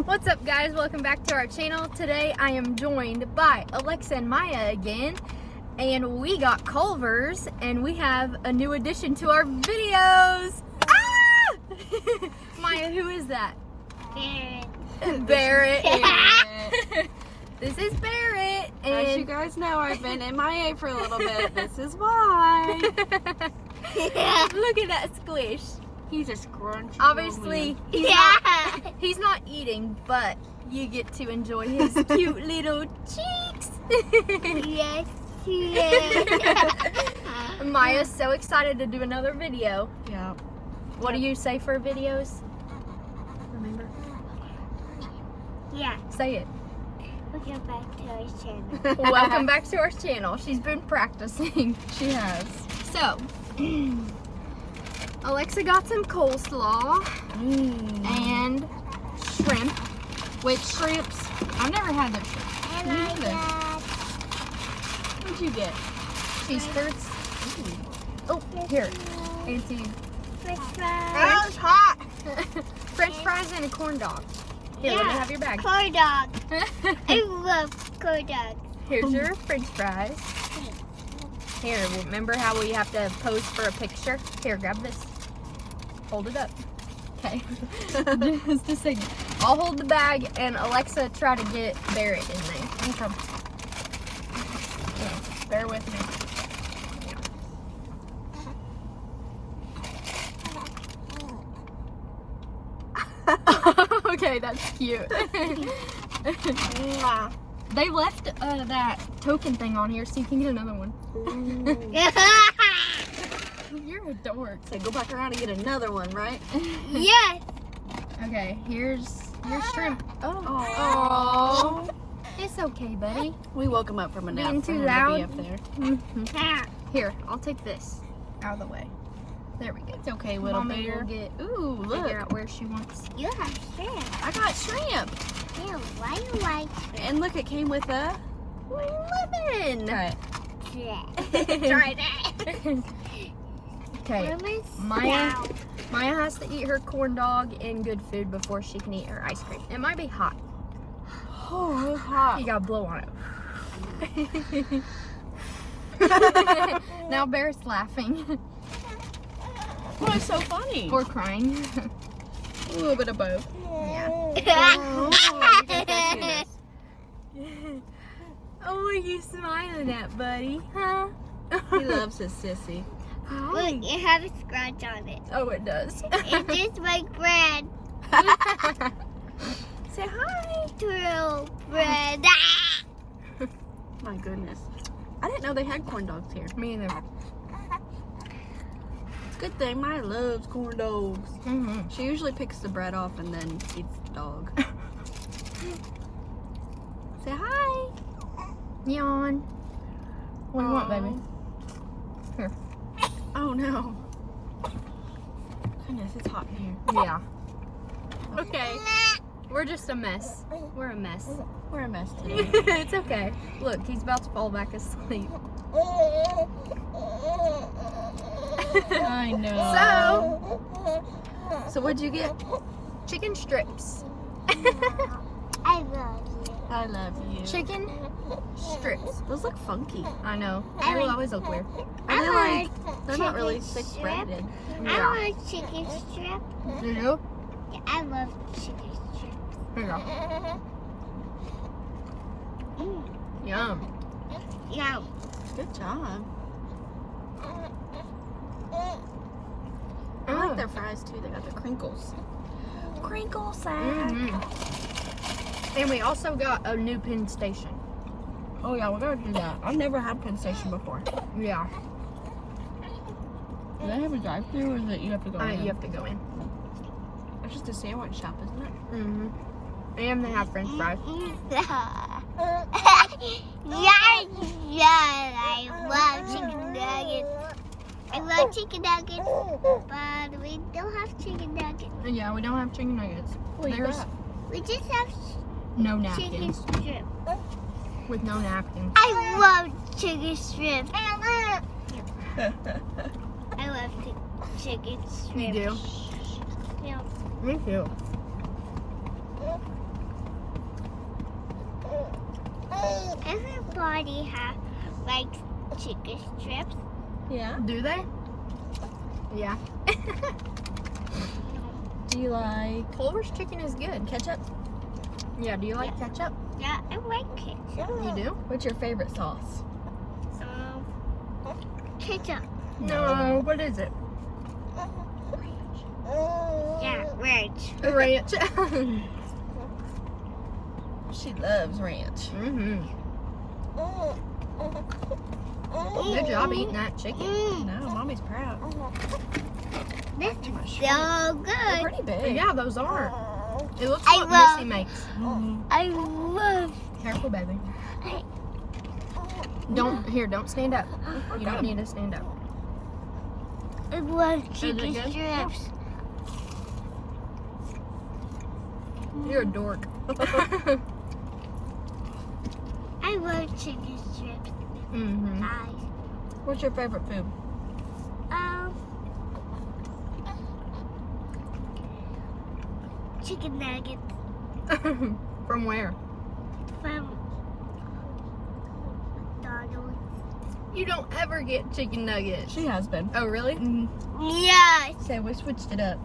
What's up, guys? Welcome back to our channel. Today I am joined by Alexa and Maya again, and we got Culver's, and we have a new addition to our videos. Ah! Maya, who is that? Barrett. This is Barrett. And as you guys know, I've been MIA for a little bit. This is why. Look at that squish. He's a scrunchy. Obviously, he's not eating, but you get to enjoy his cute little cheeks. Yes, yes. Maya's so excited to do another video. Yeah. What do you say for videos? Remember? Yeah. Say it. Welcome back to our channel. Welcome back to our channel. She's been practicing. She has. So, Alexa got some coleslaw and shrimp. Which shrimps? I've never had their shrimp. And Me I neither. got What'd you get? Cheese curds. Oh, here. Auntie. French fries. It's hot. French fries and a corn dog. Here, let me have your bag. Corn dog. I love corn dog. Here's your French fries. Here, remember how we have to pose for a picture? Here, grab this. Hold it up. Okay. Just a second. I'll hold the bag and Alexa try to get Barrett in there. Okay. Yeah, bear with me. Okay, that's cute. They left that token thing on here so you can get another one. You're a dork. So go back around and get another one, right? Yes. Okay, here's your shrimp. Oh. Oh. It's okay, buddy. We woke him up from a nap. Being for too him to loud? be up there. Here, I'll take this out of the way. There we go. It's okay, little Mommy bear. will get Ooh, figure look. out where she wants. You have shrimp. I got shrimp. Ew, why you like And look, it came with a lemon. shrimp? Try that. Okay, Lemons? Maya. Wow. Maya has to eat her corn dog and good food before she can eat her ice cream. It might be hot. Oh, it's hot. You gotta blow on it. Now Bear's laughing Oh, it's so funny. or crying. A little bit of both. Yeah. Oh, what are you smiling at, buddy? Huh? He loves his sissy. Look, it has a scratch on it. Oh, it does. It's just like bread. Say hi. True bread. My goodness. I didn't know they had corn dogs here. Me either. It's a good thing Maya loves corn dogs. Mm-hmm. She usually picks the bread off and then eats the dog. Say hi. Yawn. What do you want, baby? Here. Oh no. Goodness, it's hot in here. Yeah. Okay. We're just a mess. We're a mess. We're a mess today. It's okay. Look, he's about to fall back asleep. I know. So what'd you get? Chicken strips. I love you. I love you. Chicken strips. Those look funky. I know. I They will like- always look weird. Are they like, like they're not really chicken thick strip. breaded. I want chicken strip. You know? Yeah, I love chicken strip. Here you go. Yum. Yeah. Good job. I Oh. like their fries too. They got the crinkles. Crinkle sack. Mhm. And we also got a new Penn Station. Oh yeah, we gotta do that. I've never had Penn Station before. Yeah. Do they have a drive-thru or is it you have to go in? You have to go in. It's just a sandwich shop, isn't it? Mm-hmm. And they have French fries. I love chicken nuggets. I love chicken nuggets, but we don't have chicken nuggets. Yeah, we don't have chicken nuggets. What you There's got? We just have no chicken napkins. strip. With no napkins. I love chicken strip. I love chicken strip. You do? Yeah. Me too. Everybody likes chicken strips. Yeah. Do they? Yeah. Do you like Culver's chicken is good. ketchup? Yeah, do you like ketchup? Yeah, I like it. You do? What's your favorite sauce? Ketchup. No, what is it? Yeah, ranch. Ranch. She loves ranch. Mm-hmm. Good job eating that chicken. No, Mommy's proud. This is so They're good. pretty big. Yeah, those are. It looks I what love- Missy makes. Mhm. I love Careful, baby. I- Don't stand up. You don't need to stand up. I love chicken good? strips. You're a dork. I love chicken strips, Mm-hmm. guys. What's your favorite food? Chicken nuggets From where? from McDonald's. You don't ever get chicken nuggets. She has been. Oh, really? Yes, Say we switched it up.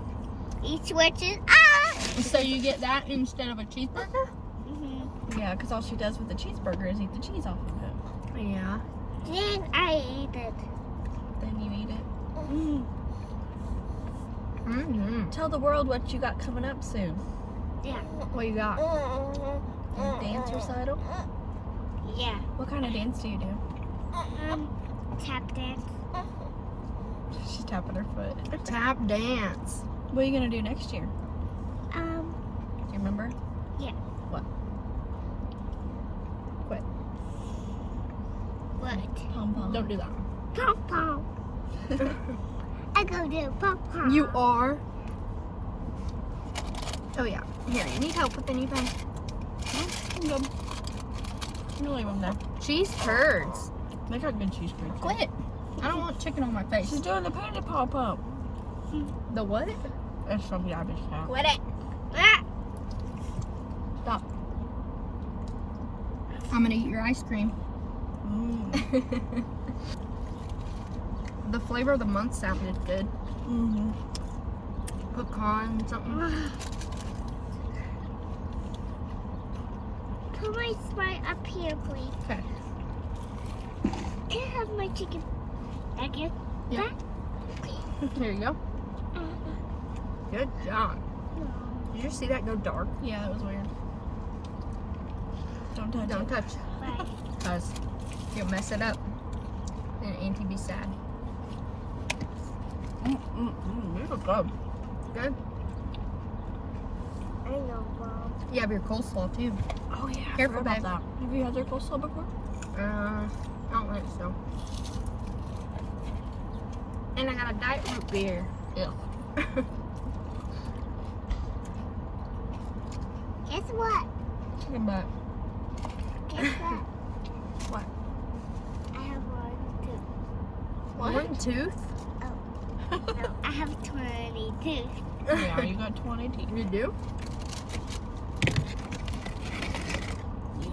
he switches. Ah! So you get that instead of a cheeseburger? Yeah, because all she does with the cheeseburger is eat the cheese off of it. Yeah. Then I eat it. Then you eat it. Mm-hmm. Tell the world what you got coming up soon. Yeah, What you got? Dance recital? yeah. What kind of dance do you do? Tap dance. She's tapping her foot. Tap dance. What are you going to do next year? Do you remember? What? Pom pom. Don't do that. Pom pom. I go do pom pom. You are? Oh, yeah. Here, you need help with anything? I'm good. You leave them there. Cheese curds. They got good cheese curds. Quit. I don't want chicken on my face. She's doing the panda pop up. The what? That's from Garbage Cat. Quit it. Ah! Stop. I'm gonna eat your ice cream. The flavor of the month sounded good. Mm-hmm. Pecan something. Put my spine up here, please. Okay. Can I have my chicken nugget Yeah. back? Here you go. Good job. No. Did you see that go dark? Yeah, that was weird. Don't touch Don't it. touch. Bye. Because you'll mess it up. And Auntie be sad. These are good. Good. I know, Mom. You have your coleslaw too. Oh yeah. I Careful, forgot babe. about that. Have you had their coleslaw before? I don't think so. And I got a diet root beer. Yeah. Guess what? Chicken butt. Guess what? What? I have one, too. One tooth? No, I have 22. Yeah, you got 20 teeth. You do?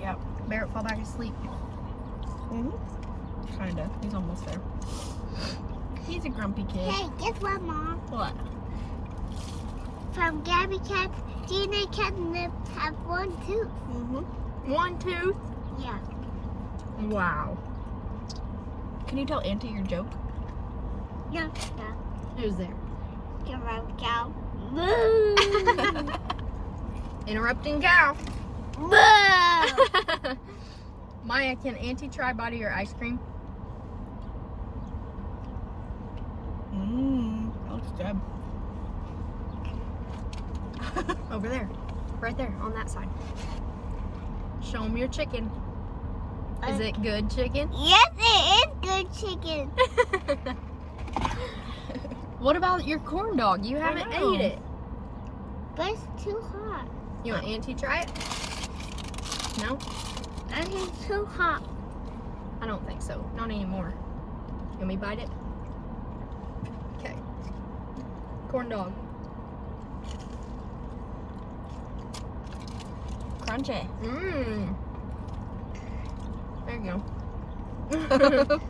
Yep. Barrett, fall back asleep. Kinda. He's almost there. He's a grumpy kid. Hey, guess what, Mom? What? From Gabby Cat, DNA Catnip have one tooth. One tooth? Yeah. Wow. Can you tell Auntie your joke? No, no. Who's there? You're a cow. Moo! Interrupting cow. Moo! Maya, can Auntie try bite of your ice cream? That looks good. Over there. Right there, on that side. Show them your chicken. Is it good chicken? Yes, it is good chicken. What about your corn dog? You haven't know. ate it. But it's too hot. You want Auntie to try it? No? I think it's too hot. I don't think so. Not anymore. You want me to bite it? Okay. Corn dog. Crunchy. Mmm. There you go.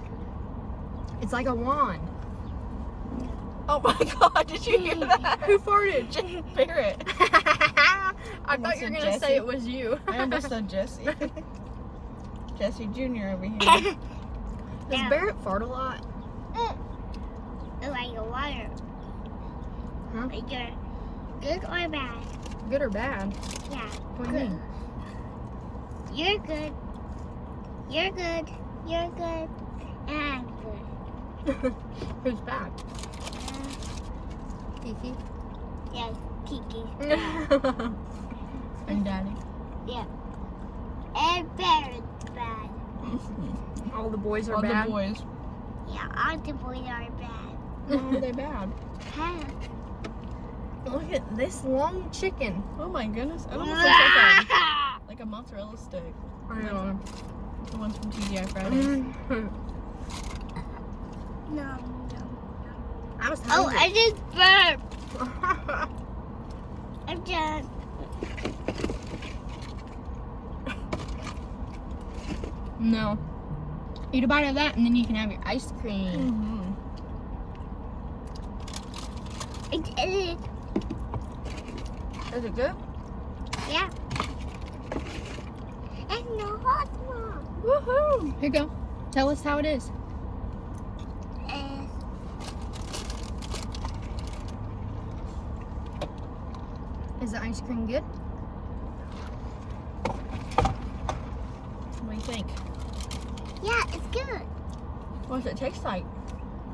It's like a wand. Oh my god, did you hear that? Who farted? Barrett. I thought you were going to say it was you. I understood Jesse. Jesse Jr. over here. Does Barrett fart a lot? Like a water. Huh? Like you're good or bad? Good or bad? Yeah. What do you mean? You're good. You're good. You're good. And I'm good. Who's bad? Kiki? Yeah, Kiki. And Daddy? Yeah. And Barrett's bad. All the boys are All bad? the boys. Yeah, all the boys are bad. Why are they bad? Huh? Look at this long chicken. Oh my goodness. It almost looks like a mozzarella stick. I know. The ones from TGI Fridays. No. I was Oh, hungry. I just burped. I'm done. No. Eat a bite of that and then you can have your ice cream. Mm-hmm. Is it good? Yeah. And no hot one. Woohoo! Here you go. Tell us how it is. Is the ice cream good? What do you think? Yeah, it's good. What does it taste like?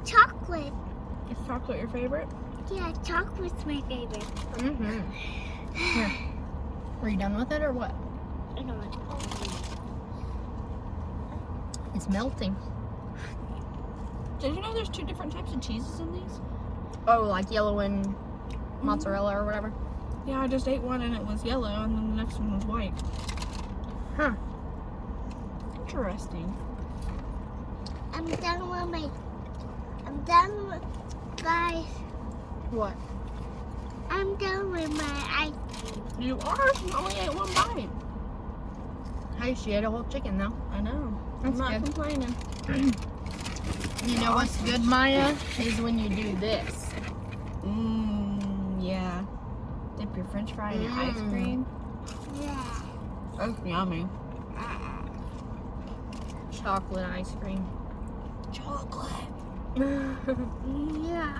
Chocolate. Is chocolate your favorite? Yeah, chocolate's my favorite. Mm-hmm. Here. Are you done with it or what? I know it. It's melting. Did you know there's 2 different types of cheeses in these? Oh, like yellow and mozzarella or whatever? Yeah, I just ate one and it was yellow and then the next one was white. Huh. Interesting. I'm done with guys. What? I'm done with my ice cream. You are? You only ate one bite. Hey, she ate a whole chicken though. I know. That's I'm not good. complaining. You know what's good, Maya? Is when you do this. Yeah. Dip your french fry in your ice cream. Yeah. That's yummy. Chocolate ice cream. Chocolate. Yeah.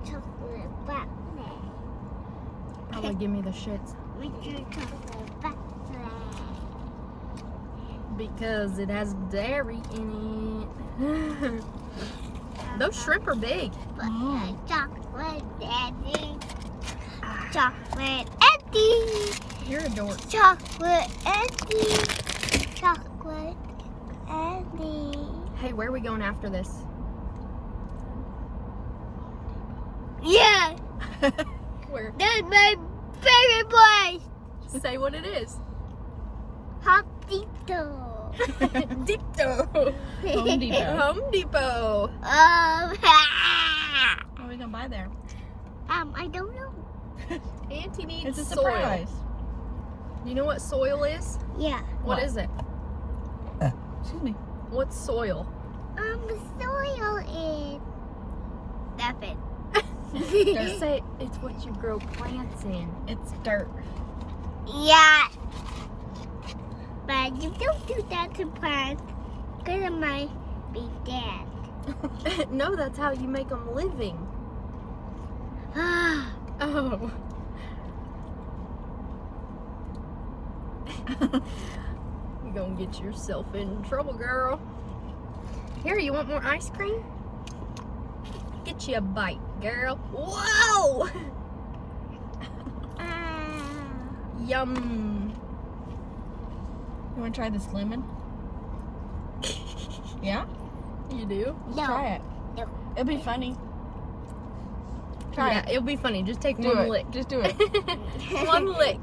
Chocolate butter. Probably give me the shits. With your chocolate butter. Because it has dairy in it. Those shrimp are big. Chocolate Eddie. Chocolate Eddie. You're a dork. Chocolate Eddie. Chocolate Eddie. Hey, where are we going after this? Yeah, Where? that's my favorite place. Say what it is. Hot Depot. Depot. Home Depot. Home Depot. Um, What are we gonna buy there? I don't know. Auntie needs It's a soil. surprise. You know what soil is? Yeah. What What? is it? Excuse me. Um, What's soil? soil is nothing. Just say it's what you grow plants in. It's dirt. Yeah. But you don't do that to plants because it might be dead. No, that's how you make them living. Ah. Oh. You're gonna get yourself in trouble, girl. Here, you want more ice cream? Get you a bite, girl. Whoa! Yum. You wanna try this lemon? Yeah? You do? Let's No. try it. No. It'll be funny. Try Yeah, it. it'll be funny. Just take Do one it. lick. Just do it. One lick.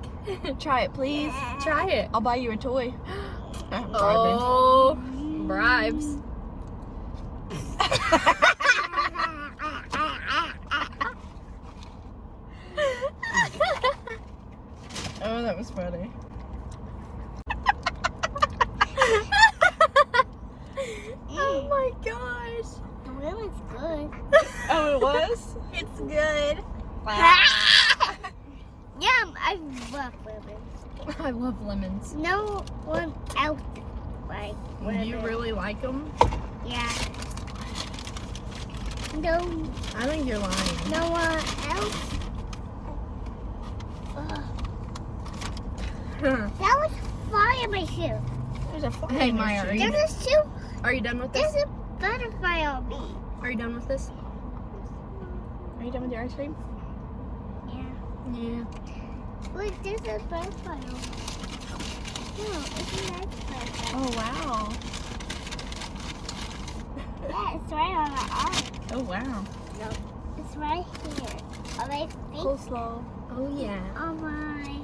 Try it, please. Try it. I'll buy you a toy. Bribing. Oh, bribes. Oh, that was funny. it's good. Oh, it was? It's good. Yum, I love lemons. I love lemons. No one else like Do lemons. you really like them? Yeah. No, I think you're lying. no one else. That was fly in my shoe. There's a fly Hey, in your Maya, are shoe. you- There's a shoe. Are you done with this? There's a butterfly on me. Are you done with this? Are you done with your ice cream? Yeah. Yeah. Look, there's a butterfly on me. No, it's a nice butterfly. Oh, wow. Yeah, it's right on my arm. Oh, wow. No, it's right here. On my feet. Coleslaw. Oh yeah. On my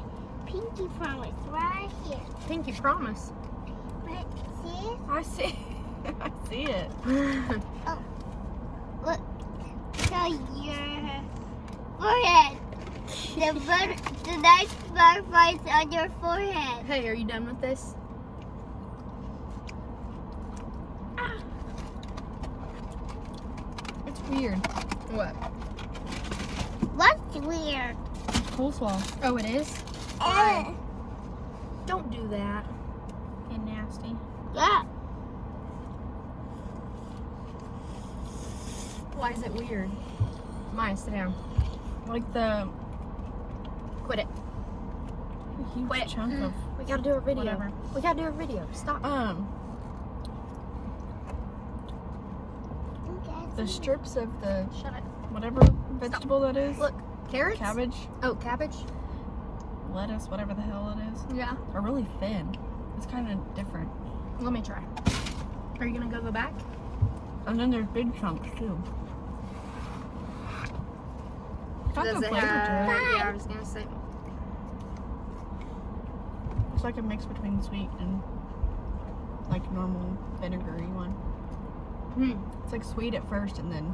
pinky promise, right here. Pinky promise. Right, see it? I see. I see it. Look, so your forehead. The nice butterflies on your forehead. Hey, are you done with this? It's weird. What? What's weird? Coleslaw. Oh, it is? Uh, Don't do that. And nasty. yeah. Why is it weird? Maya, sit down. Like the Quit it. huge Quit. chunk of We gotta do a video. whatever. We gotta do a video. Stop. The strips of the Shut it. whatever vegetable that is. Look, carrots? Cabbage, Oh, cabbage? lettuce, whatever the hell it is, Yeah. are really thin. It's kind of different. Let me try. Are you gonna go back? And then there's big chunks too. Got Does the it flavor have... to it. Yeah, I was gonna say. It's like a mix between sweet and like normal vinegary one. Hmm. It's like sweet at first and then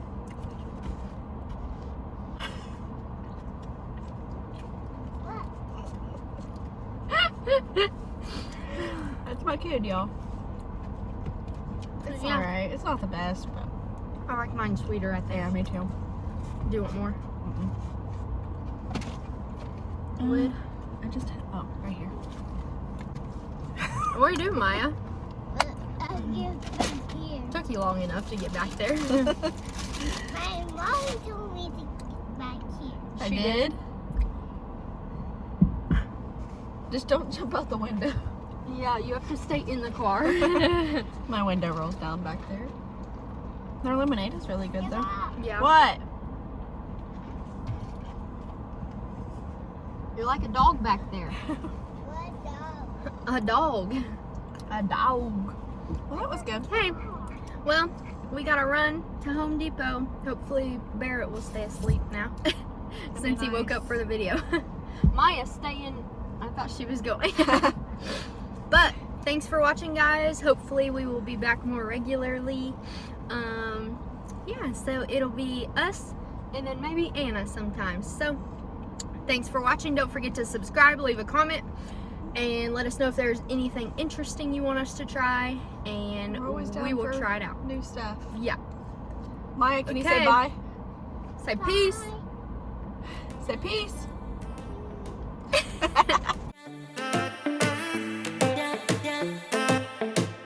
that's my kid, y'all. It's Yeah. alright. It's not the best, but I like mine sweeter, I think. yeah, me too. Do you want more? Would I just oh right here. What are you doing, Maya? Here. Took you long enough to get back there. My mom told me to get back here. I She did. Just don't jump out the window. Yeah, you have to stay in the car. My window rolls down back there. Their lemonade is really good though. Yeah. What? You're like a dog back there. What dog? A dog. A dog. Well, that was good. Hey, well, we gotta run to Home Depot. Hopefully Barrett will stay asleep now. Since he woke nice. up for the video. Maya's staying. I thought she was going. But thanks for watching, guys. Hopefully we will be back more regularly. Yeah, so it'll be us and then maybe Anna sometimes. So thanks for watching. Don't forget to subscribe, leave a comment, and let us know if there's anything interesting you want us to try, and We're always down we will for try it out. New stuff. Yeah. Maya, can you Okay. say bye? Say peace. Bye. Say peace.